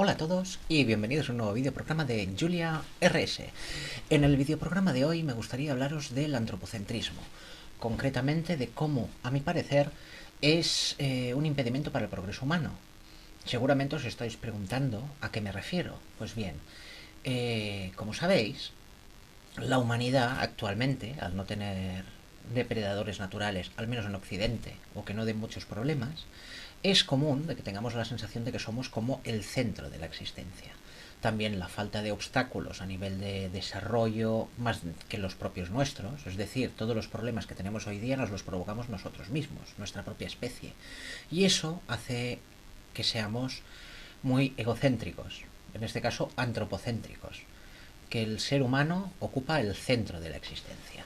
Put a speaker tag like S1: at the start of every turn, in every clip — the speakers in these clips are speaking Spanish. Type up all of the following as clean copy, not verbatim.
S1: Hola a todos y bienvenidos a un nuevo videoprograma de Julia RS. En el videoprograma de hoy me gustaría hablaros del antropocentrismo, concretamente de cómo, a mi parecer, es un impedimento para el progreso humano. Seguramente os estáis preguntando a qué me refiero. Pues bien, como sabéis, la humanidad actualmente, al no tener depredadores naturales, al menos en Occidente, o que no den muchos problemas, es común de que tengamos la sensación de que somos como el centro de la existencia. También la falta de obstáculos a nivel de desarrollo más que los propios nuestros, es decir, todos los problemas que tenemos hoy día nos los provocamos nosotros mismos, nuestra propia especie. Y eso hace que seamos muy egocéntricos, en este caso antropocéntricos, que el ser humano ocupa el centro de la existencia.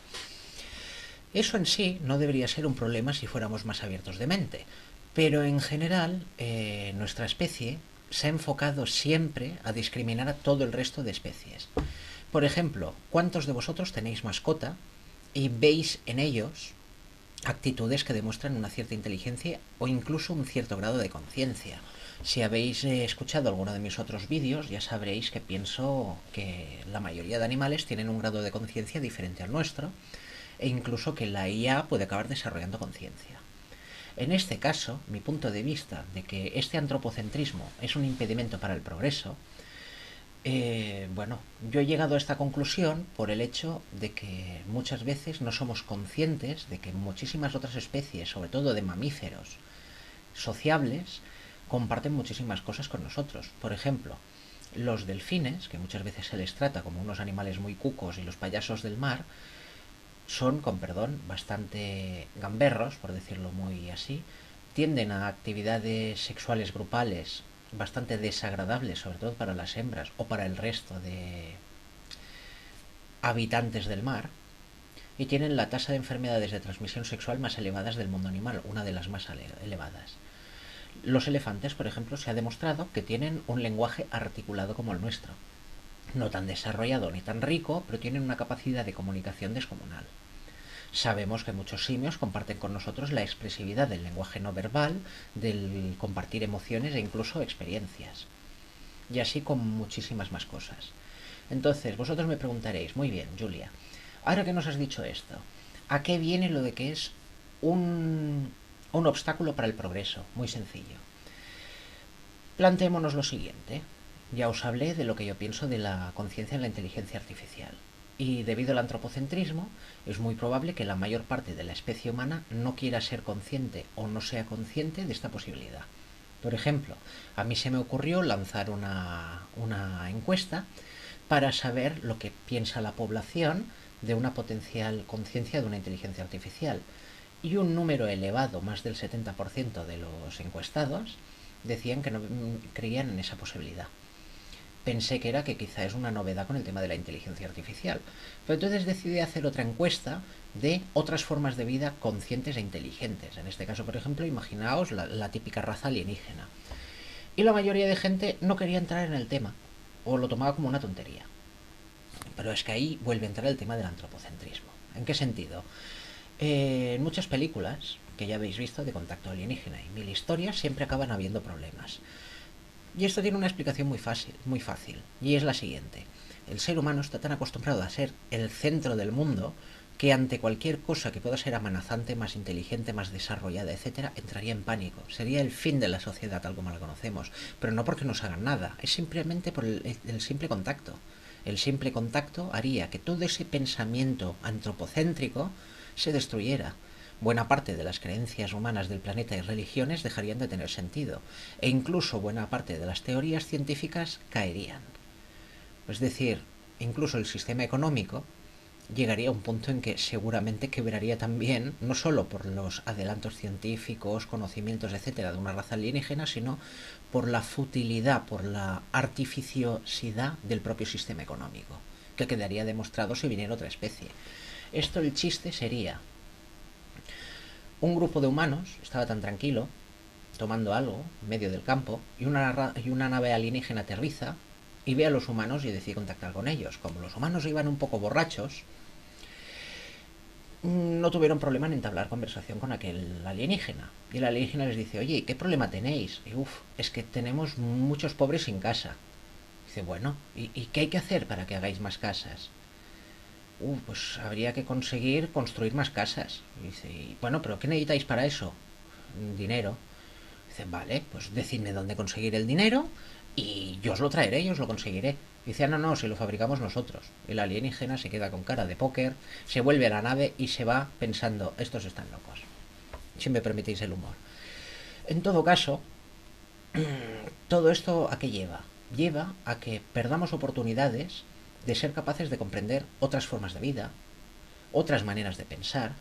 S1: Eso en sí no debería ser un problema si fuéramos más abiertos de mente, pero en general nuestra especie se ha enfocado siempre a discriminar a todo el resto de especies. Por ejemplo, ¿cuántos de vosotros tenéis mascota y veis en ellos actitudes que demuestran una cierta inteligencia o incluso un cierto grado de conciencia? Si habéis escuchado alguno de mis otros vídeos, ya sabréis que pienso que la mayoría de animales tienen un grado de conciencia diferente al nuestro e incluso que la IA puede acabar desarrollando conciencia. En este caso, mi punto de vista de que este antropocentrismo es un impedimento para el progreso, bueno, yo he llegado a esta conclusión por el hecho de que muchas veces no somos conscientes de que muchísimas otras especies, sobre todo de mamíferos sociables, comparten muchísimas cosas con nosotros. Por ejemplo, los delfines, que muchas veces se les trata como unos animales muy cucos y los payasos del mar, son, con perdón, bastante gamberros, por decirlo muy así, tienden a actividades sexuales grupales bastante desagradables, sobre todo para las hembras o para el resto de habitantes del mar, y tienen la tasa de enfermedades de transmisión sexual más elevadas del mundo animal, una de las más elevadas. Los elefantes, por ejemplo, se ha demostrado que tienen un lenguaje articulado como el nuestro. No tan desarrollado ni tan rico, pero tienen una capacidad de comunicación descomunal. Sabemos que muchos simios comparten con nosotros la expresividad del lenguaje no verbal, del compartir emociones e incluso experiencias. Y así con muchísimas más cosas. Entonces, vosotros me preguntaréis, muy bien, Julia, ahora que nos has dicho esto, ¿a qué viene lo de que es un obstáculo para el progreso? Muy sencillo. Planteémonos lo siguiente. Ya os hablé de lo que yo pienso de la conciencia en la inteligencia artificial. Y debido al antropocentrismo, es muy probable que la mayor parte de la especie humana no quiera ser consciente o no sea consciente de esta posibilidad. Por ejemplo, a mí se me ocurrió lanzar una encuesta para saber lo que piensa la población de una potencial conciencia de una inteligencia artificial. Y un número elevado, más del 70% de los encuestados, decían que no creían en esa posibilidad. Pensé que era que quizá es una novedad con el tema de la inteligencia artificial. Pero entonces decidí hacer otra encuesta de otras formas de vida conscientes e inteligentes. En este caso, por ejemplo, imaginaos la típica raza alienígena. Y la mayoría de gente no quería entrar en el tema, o lo tomaba como una tontería. Pero es que ahí vuelve a entrar el tema del antropocentrismo. ¿En qué sentido? En muchas películas que ya habéis visto de contacto alienígena y mil historias siempre acaban habiendo problemas. Y esto tiene una explicación muy fácil, y es la siguiente. El ser humano está tan acostumbrado a ser el centro del mundo que ante cualquier cosa que pueda ser amenazante, más inteligente, más desarrollada, etcétera, entraría en pánico. Sería el fin de la sociedad tal como la conocemos, pero no porque nos hagan nada, es simplemente por el simple contacto. El simple contacto haría que todo ese pensamiento antropocéntrico se destruyera. Buena parte de las creencias humanas del planeta y religiones dejarían de tener sentido, e incluso buena parte de las teorías científicas caerían. Es decir, incluso el sistema económico llegaría a un punto en que seguramente quebraría también, no solo por los adelantos científicos, conocimientos, etcétera, de una raza alienígena, sino por la futilidad, por la artificiosidad del propio sistema económico, que quedaría demostrado si viniera otra especie. Esto, el chiste sería: un grupo de humanos estaba tan tranquilo, tomando algo en medio del campo, y una nave alienígena aterriza y ve a los humanos y decide contactar con ellos. Como los humanos iban un poco borrachos, no tuvieron problema en entablar conversación con aquel alienígena. Y el alienígena les dice, oye, ¿qué problema tenéis? Y es que tenemos muchos pobres sin casa. Dice, bueno, ¿y qué hay que hacer para que hagáis más casas? Pues habría que conseguir construir más casas. Y dice, bueno, pero ¿qué necesitáis para eso? Dinero. Dice, vale, pues decidme dónde conseguir el dinero y yo os lo traeré, yo os lo conseguiré. Dice, no, no, si lo fabricamos nosotros. El alienígena se queda con cara de póker, se vuelve a la nave y se va pensando, estos están locos. Si me permitís el humor. En todo caso, todo esto ¿a qué lleva? Lleva a que perdamos oportunidades de ser capaces de comprender otras formas de vida, otras maneras de pensar.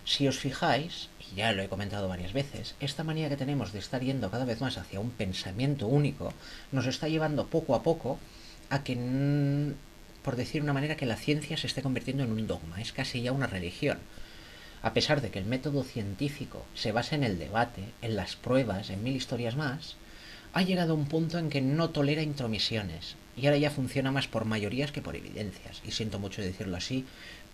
S1: Si os fijáis, y ya lo he comentado varias veces, esta manía que tenemos de estar yendo cada vez más hacia un pensamiento único nos está llevando poco a poco a que, por decir una manera, que la ciencia se esté convirtiendo en un dogma, es casi ya una religión. A pesar de que el método científico se basa en el debate, en las pruebas, en mil historias más, ha llegado a un punto en que no tolera intromisiones y ahora ya funciona más por mayorías que por evidencias. Y siento mucho decirlo así,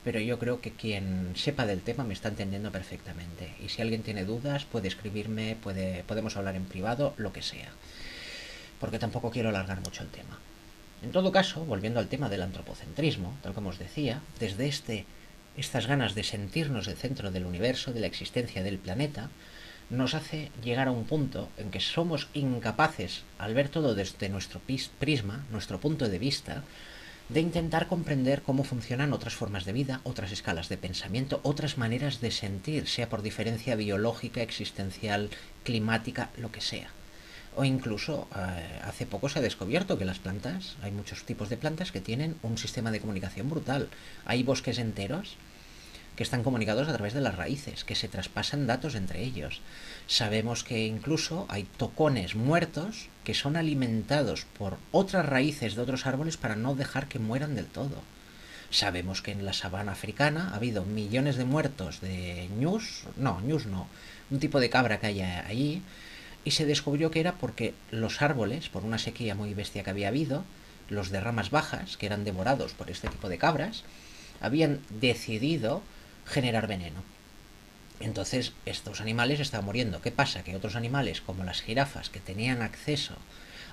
S1: pero yo creo que quien sepa del tema me está entendiendo perfectamente. Y si alguien tiene dudas, puede escribirme, podemos hablar en privado, lo que sea. Porque tampoco quiero alargar mucho el tema. En todo caso, volviendo al tema del antropocentrismo, tal como os decía, desde estas ganas de sentirnos el centro del universo, de la existencia del planeta, nos hace llegar a un punto en que somos incapaces, al ver todo desde nuestro prisma, nuestro punto de vista, de intentar comprender cómo funcionan otras formas de vida, otras escalas de pensamiento, otras maneras de sentir, sea por diferencia biológica, existencial, climática, lo que sea. O incluso hace poco se ha descubierto que las plantas, hay muchos tipos de plantas que tienen un sistema de comunicación brutal. Hay bosques enteros que están comunicados a través de las raíces, que se traspasan datos entre ellos. Sabemos que incluso hay tocones muertos que son alimentados por otras raíces de otros árboles para no dejar que mueran del todo. Sabemos que en la sabana africana ha habido millones de muertos de ñus no, un tipo de cabra que hay allí, y se descubrió que era porque los árboles, por una sequía muy bestia que había habido, los de ramas bajas, que eran devorados por este tipo de cabras, habían decidido generar veneno. Entonces estos animales estaban muriendo. ¿Qué pasa? Que otros animales, como las jirafas, que tenían acceso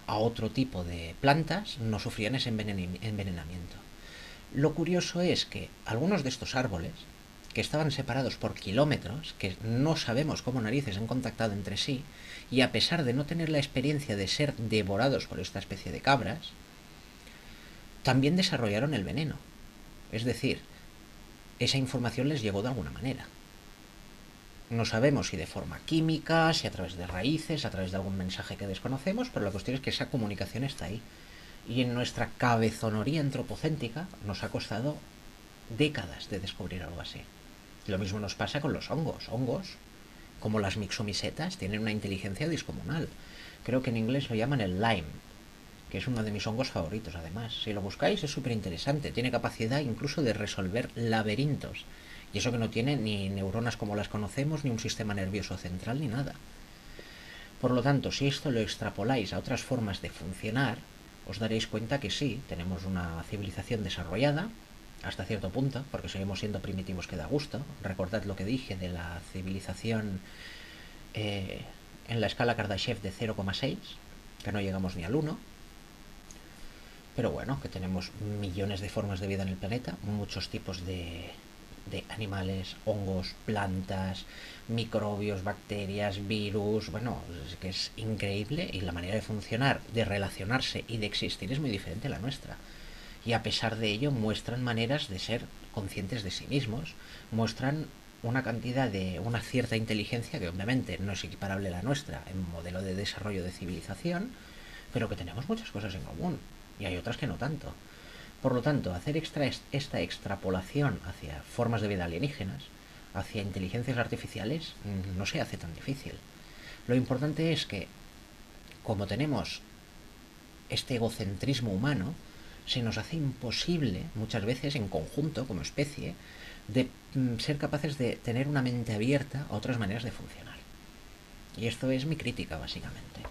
S1: a otro tipo de plantas, no sufrían ese envenenamiento. Lo curioso es que algunos de estos árboles, que estaban separados por kilómetros, que no sabemos cómo narices han contactado entre sí, y a pesar de no tener la experiencia de ser devorados por esta especie de cabras, también desarrollaron el veneno. Es decir, esa información les llegó de alguna manera. No sabemos si de forma química, si a través de raíces, a través de algún mensaje que desconocemos, pero la cuestión es que esa comunicación está ahí. Y en nuestra cabezonería antropocéntrica nos ha costado décadas de descubrir algo así. Lo mismo nos pasa con los hongos. Hongos, como las mixomisetas, tienen una inteligencia descomunal. Creo que en inglés lo llaman el lime, que es uno de mis hongos favoritos además. Si lo buscáis es súper interesante. Tiene capacidad incluso de resolver laberintos. Y eso que no tiene ni neuronas como las conocemos, ni un sistema nervioso central, ni nada. Por lo tanto, si esto lo extrapoláis a otras formas de funcionar, os daréis cuenta que sí, tenemos una civilización desarrollada, hasta cierto punto, porque seguimos siendo primitivos que da gusto. Recordad lo que dije de la civilización en la escala Kardashev de 0,6, que no llegamos ni al 1. Pero bueno, que tenemos millones de formas de vida en el planeta, muchos tipos de animales, hongos, plantas, microbios, bacterias, virus. Bueno, es que es increíble y la manera de funcionar, de relacionarse y de existir es muy diferente a la nuestra. Y a pesar de ello muestran maneras de ser conscientes de sí mismos, muestran una cierta inteligencia que obviamente no es equiparable a la nuestra en modelo de desarrollo de civilización, pero que tenemos muchas cosas en común y hay otras que no tanto. Por lo tanto, hacer esta extrapolación hacia formas de vida alienígenas, hacia inteligencias artificiales, no se hace tan difícil. Lo importante es que, como tenemos este egocentrismo humano, se nos hace imposible, muchas veces en conjunto, como especie, de ser capaces de tener una mente abierta a otras maneras de funcionar. Y esto es mi crítica, básicamente.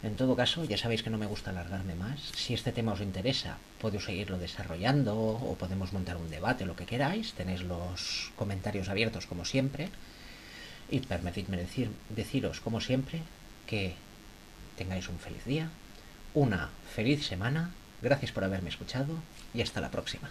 S1: En todo caso, ya sabéis que no me gusta alargarme más. Si este tema os interesa, podéis seguirlo desarrollando o podemos montar un debate, lo que queráis. Tenéis los comentarios abiertos como siempre. Y permitidme deciros, como siempre, que tengáis un feliz día, una feliz semana. Gracias por haberme escuchado y hasta la próxima.